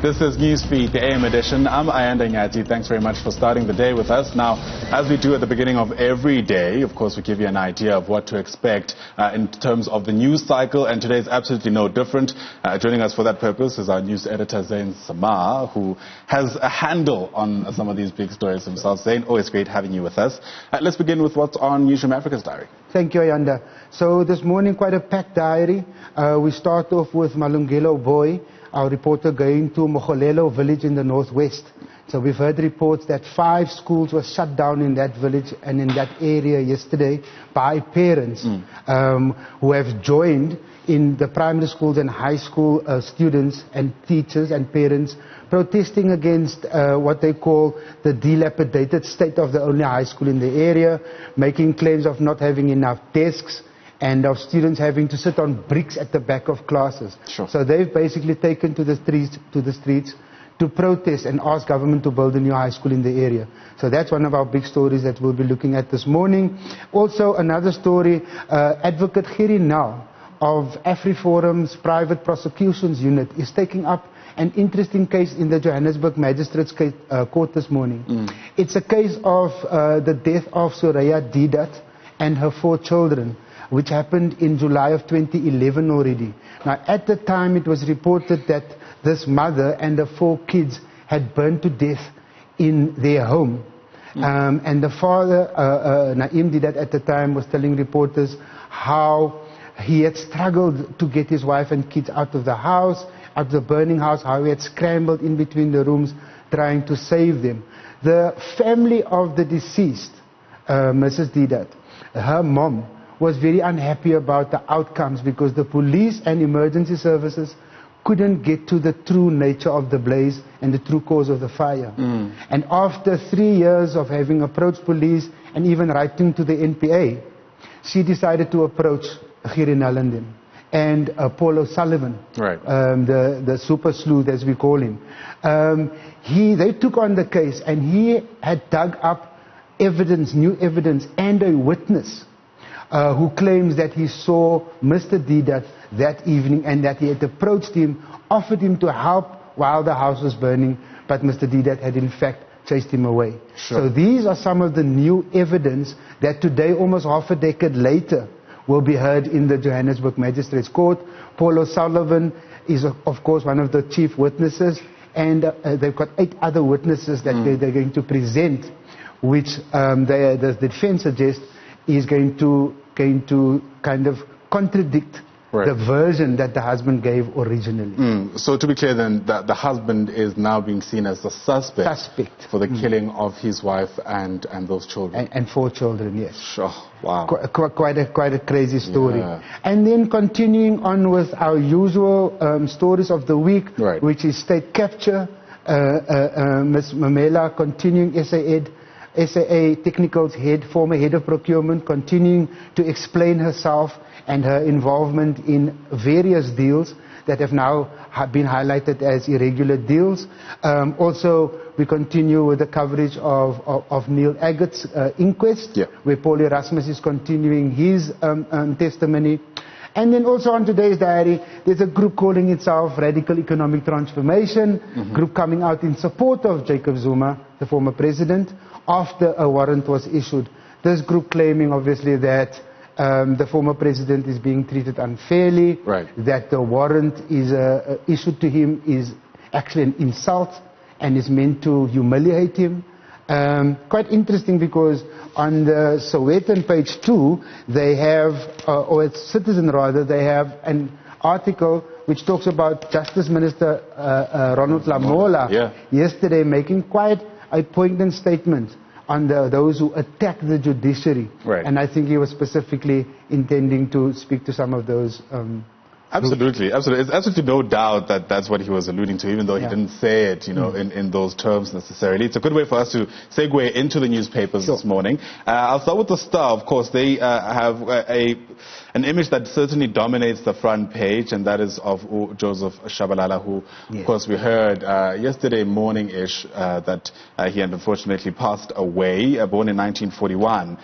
This is Newsfeed, the AM edition. I'm Ayanda Nyati. Thanks very much for starting the day with us. Now, as we do at the beginning of every day, of course, we give you an idea of what to expect in terms of the news cycle, and today is absolutely no different. Joining us for that purpose is our news editor, Zain Semaar, who has a handle on some of these big stories himself. Zain, always great having you with us. Let's begin with what's on NewzroomAfrika's diary. Thank you, Ayanda. So this morning, quite a packed diary. We start off with Malungelo Boy, our reporter, going to Mogolelo village in the northwest. So we've heard reports that 5 schools were shut down in that village and in that area yesterday by parents who have joined in the primary schools and high school students and teachers and parents protesting against what they call the dilapidated state of the only high school in the area, making claims of not having enough desks and of students having to sit on bricks at the back of classes. Sure. So they've basically taken to the streets to protest and ask government to build a new high school in the area. So that's one of our big stories that we'll be looking at this morning. Also another story, Advocate Gerrie Nel of AfriForum's private prosecutions unit is taking up an interesting case in the Johannesburg Magistrates Court this morning. It's a case of the death of Soraya Didat and her 4 children, which happened in July of 2011 already. Now, at the time, it was reported that this mother and the 4 kids had burned to death in their home. And the father, Naim Didat, at the time was telling reporters how he had struggled to get his wife and kids out of the house, out of the burning house, how he had scrambled in between the rooms trying to save them. The family of the deceased, Mrs. Didat, her mom, was very unhappy about the outcomes because the police and emergency services couldn't get to the true nature of the blaze and the true cause of the fire. And after 3 years of having approached police and even writing to the NPA, she decided to approach Gerrie Nel and Paul O'Sullivan, the super sleuth as we call him. They took on the case and he had dug up evidence, new evidence, and a witness who claims that he saw Mr. Didat that evening and that he had approached him, offered him to help while the house was burning, but Mr. Didat had in fact chased him away. Sure. So these are some of the new evidence that today, almost half a decade later, will be heard in the Johannesburg Magistrates Court. Paul O'Sullivan is, of course, one of the chief witnesses, and they've got 8 other witnesses that they're going to present, which the defense suggests is going to kind of contradict the version that the husband gave originally. So to be clear then, the husband is now being seen as the suspect for the killing of his wife and those children. And 4 children, yes. Sure. Wow. Quite a crazy story. Yeah. And then continuing on with our usual stories of the week, which is state capture, Ms. Mamela continuing SAA Technical's former head of procurement, continuing to explain herself and her involvement in various deals that have now been highlighted as irregular deals. Also, we continue with the coverage of Neil Aggett's inquest, where Paul Erasmus is continuing his testimony. And then also on today's diary, there's a group calling itself Radical Economic Transformation, group coming out in support of Jacob Zuma, the former president, after a warrant was issued. This group claiming, obviously, that the former president is being treated unfairly, that the warrant is issued to him is actually an insult and is meant to humiliate him. Quite interesting because on the Sowetan page 2, they have, or it's Citizen rather, they have an article which talks about Justice Minister Ronald Lamola yesterday making quite a poignant statement on those who attack the judiciary. And I think he was specifically intending to speak to some of those. Absolutely, absolutely. It's absolutely no doubt that that's what he was alluding to, even though he didn't say it, in those terms necessarily. It's a good way for us to segue into the newspapers this morning. I'll start with the Star. Of course, they have an image that certainly dominates the front page, and that is of Joseph Shabalala, who, of course, we heard yesterday morning-ish that he had unfortunately passed away, born in 1941,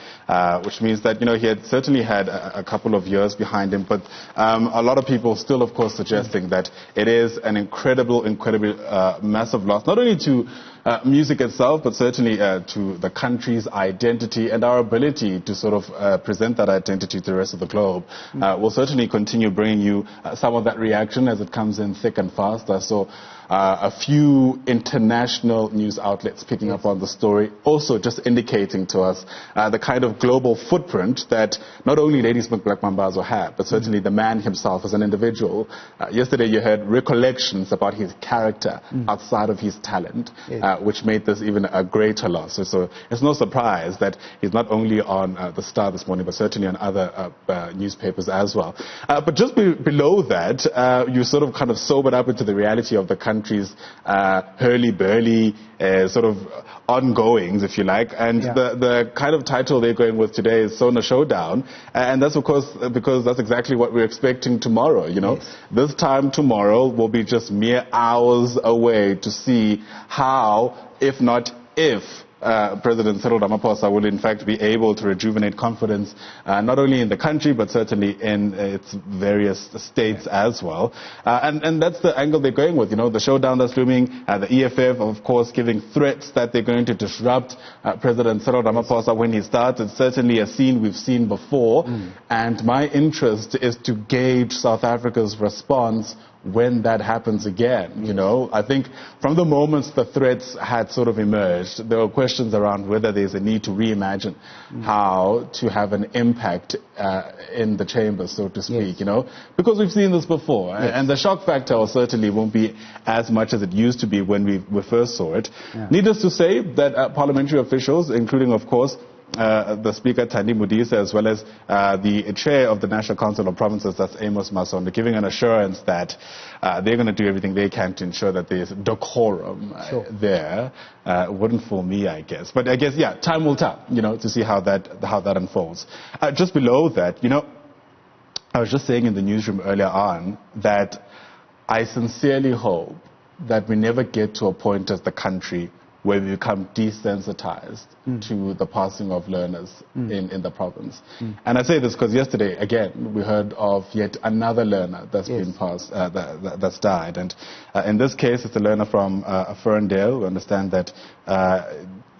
which means that, he had certainly had a couple of years behind him, but a lot of people people still, of course, suggesting that it is an incredibly massive loss, not only to music itself, but certainly to the country's identity and our ability to sort of present that identity to the rest of the globe. We'll certainly continue bringing you some of that reaction as it comes in thick and fast. I saw a few international news outlets picking up on the story, also just indicating to us the kind of global footprint that not only Lady Smith Black Mambazo had, but certainly the man himself as an individual. Yesterday you heard recollections about his character outside of his talent, which made this even a greater loss. So it's no surprise that he's not only on the Star this morning, but certainly on other newspapers as well. But just below that, you sort of kind of sobered up into the reality of the country's hurly-burly sort of ongoings, if you like. And the kind of title they're going with today is Sona Showdown. And that's, of course, because that's exactly what we're expecting tomorrow, you know. This time tomorrow will be just mere hours away to see how, if not if, President Cyril Ramaphosa will in fact be able to rejuvenate confidence not only in the country but certainly in its various states as well. And that's the angle they're going with, you know, the showdown that's looming, the EFF of course giving threats that they're going to disrupt President Cyril Ramaphosa when he starts. It's certainly a scene we've seen before, and my interest is to gauge South Africa's response when that happens again. You know, I think from the moments the threats had sort of emerged, there were questions around whether there's a need to reimagine how to have an impact in the chambers, so to speak, you know, because we've seen this before. And the shock factor certainly won't be as much as it used to be when we first saw it. Needless to say that parliamentary officials, including, of course, the Speaker, Thandi Modise, as well as the Chair of the National Council of Provinces, that's Amos Masondo, giving an assurance that they're going to do everything they can to ensure that there's decorum there. Wouldn't fool me, I guess. But I guess, time will tell, you know, to see how that unfolds. Just below that, you know, I was just saying in the newsroom earlier on that I sincerely hope that we never get to a point as the country where we become desensitized to the passing of learners in the province. And I say this because yesterday, again, we heard of yet another learner that's been passed, that's died. And in this case, it's a learner from Ferndale. We understand that,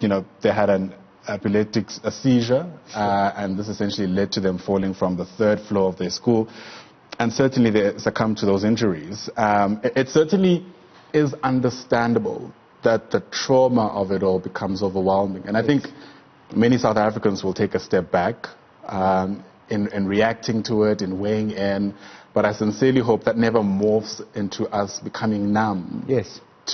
you know, they had an epileptic seizure, and this essentially led to them falling from the 3rd floor of their school. And certainly they succumbed to those injuries. It certainly is understandable that the trauma of it all becomes overwhelming. And I think many South Africans will take a step back in reacting to it, in weighing in. But I sincerely hope that never morphs into us becoming numb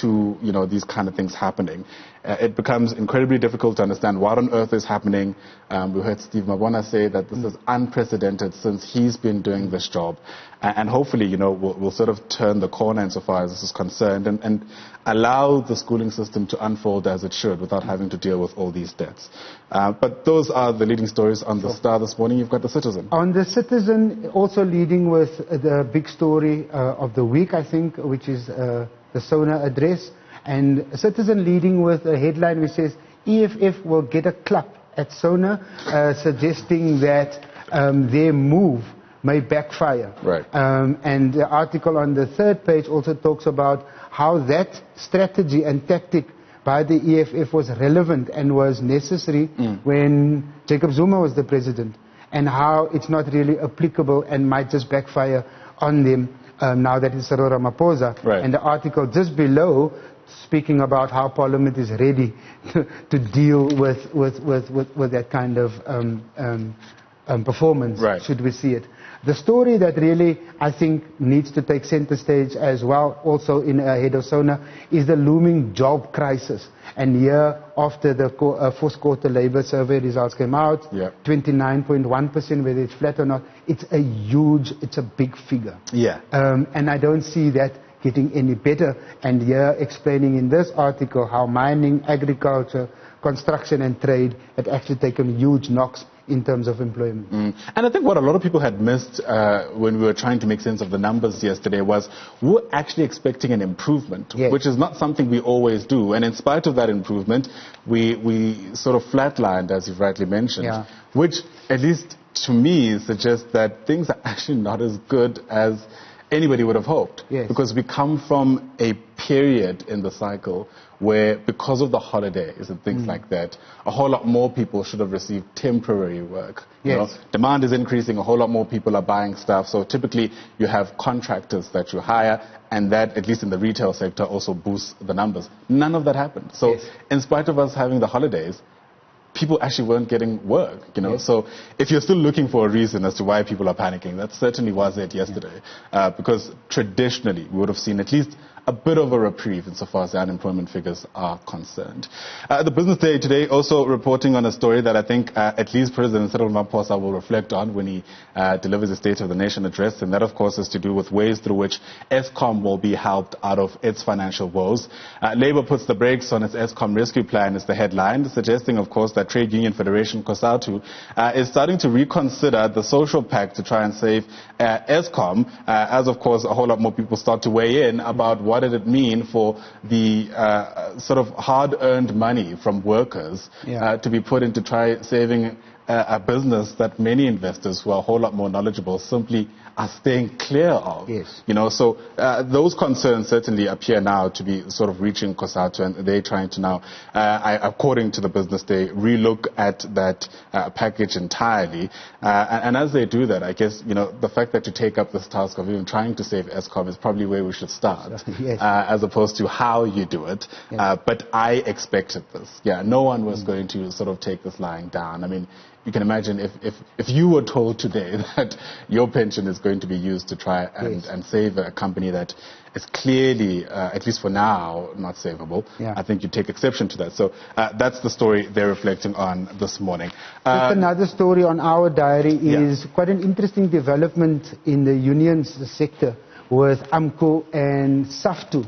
to, you know, these kind of things happening. It becomes incredibly difficult to understand what on earth is happening. We heard Steve Mabona say that this is unprecedented since he's been doing this job. And hopefully, you know, we'll sort of turn the corner insofar as this is concerned and allow the schooling system to unfold as it should without having to deal with all these deaths. But those are the leading stories on the Star this morning. You've got the Citizen. On the Citizen, also leading with the big story of the week, I think, which is the Sona address. And Citizen leading with a headline which says, EFF will get a clap at Sona, suggesting that their move may backfire. And the article on the 3rd page also talks about how that strategy and tactic by the EFF was relevant and was necessary when Jacob Zuma was the president, and how it's not really applicable and might just backfire on them now that it's Cyril Ramaphosa. And the article just below, speaking about how Parliament is ready to deal with that kind of performance, should we see it. The story that really, I think, needs to take center stage as well, also in ahead of Sona, is the looming job crisis. And here, after the 4th quarter labour survey results came out, 29.1%, whether it's flat or not, it's a big figure. And I don't see that getting any better. And here, explaining in this article how mining, agriculture, construction and trade had actually taken huge knocks in terms of employment. And I think what a lot of people had missed when we were trying to make sense of the numbers yesterday was we were actually expecting an improvement, which is not something we always do. And in spite of that improvement, we sort of flatlined, as you've rightly mentioned, which at least to me suggests that things are actually not as good as anybody would have hoped. Yes. Because we come from a period in the cycle where, because of the holidays and things like that, a whole lot more people should have received temporary work. You know, demand is increasing, a whole lot more people are buying stuff. So typically you have contractors that you hire, and that, at least in the retail sector, also boosts the numbers. None of that happened. So in spite of us having the holidays, people actually weren't getting work, you know. So if you're still looking for a reason as to why people are panicking, that certainly was it yesterday. Because traditionally, we would have seen at least a bit of a reprieve insofar as the unemployment figures are concerned. The Business Day today also reporting on a story that I think at least President Cyril Ramaphosa will reflect on when he delivers his State of the Nation address, and that of course is to do with ways through which Eskom will be helped out of its financial woes. Labour puts the brakes on its Eskom rescue plan is the headline, suggesting of course that Trade Union Federation COSATU is starting to reconsider the social pact to try and save Eskom, as of course a whole lot more people start to weigh in about what did it mean for the sort of hard-earned money from workers to be put into try saving a business that many investors who are a whole lot more knowledgeable simply are staying clear of. You know, so those concerns certainly appear now to be sort of reaching COSATU, and they're trying to now, according to the Business Day, relook at that package entirely. And as they do that, I guess, you know, the fact that you take up this task of even trying to save Eskom is probably where we should start, as opposed to how you do it. But I expected this. No one was going to sort of take this lying down. I mean, you can imagine if you were told today that your pension is going to be used to try and save a company that is clearly, at least for now, not savable, I think you take exception to that. So that's the story they're reflecting on this morning. Just another story on our diary is quite an interesting development in the unions sector with AMCO and SAFTU.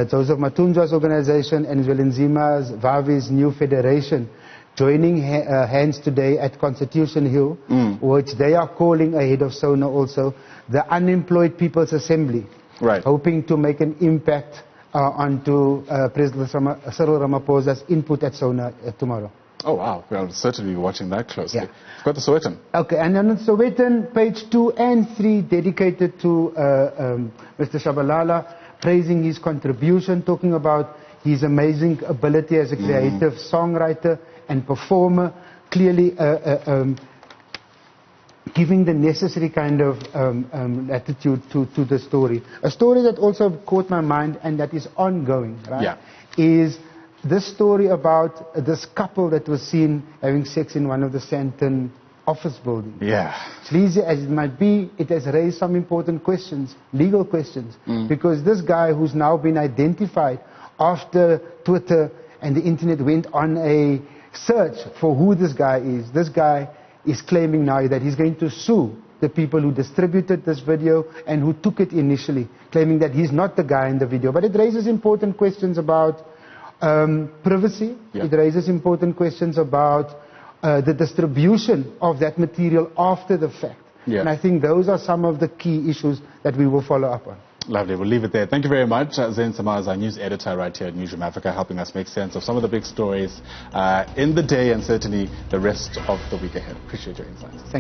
Joseph Matunja's organization and Zwelinzima's Vavi's new federation joining hands today at Constitution Hill, which they are calling ahead of SONA also, the Unemployed People's Assembly, hoping to make an impact onto President Cyril Ramaphosa's input at SONA tomorrow. Oh, wow. We'll certainly be watching that closely. It's got the Sowetan. Okay, and then Sowetan, page 2 and 3, dedicated to Mr. Shabalala, praising his contribution, talking about his amazing ability as a creative songwriter and performer, clearly giving the necessary kind of attitude to the story. A story that also caught my mind and that is ongoing, is this story about this couple that was seen having sex in one of the Sandton office buildings. Sleazy as it might be, it has raised some important questions, legal questions, because this guy who's now been identified after Twitter and the internet went on a search for who this guy is claiming now that he's going to sue the people who distributed this video and who took it initially, claiming that he's not the guy in the video. But it raises important questions about privacy. It raises important questions about the distribution of that material after the fact. And I think those are some of the key issues that we will follow up on. Lovely. We'll leave it there. Thank you very much. Zain Semaar is our news editor right here at Newzroom Africa, helping us make sense of some of the big stories in the day and certainly the rest of the week ahead. Appreciate your insights. Thank you.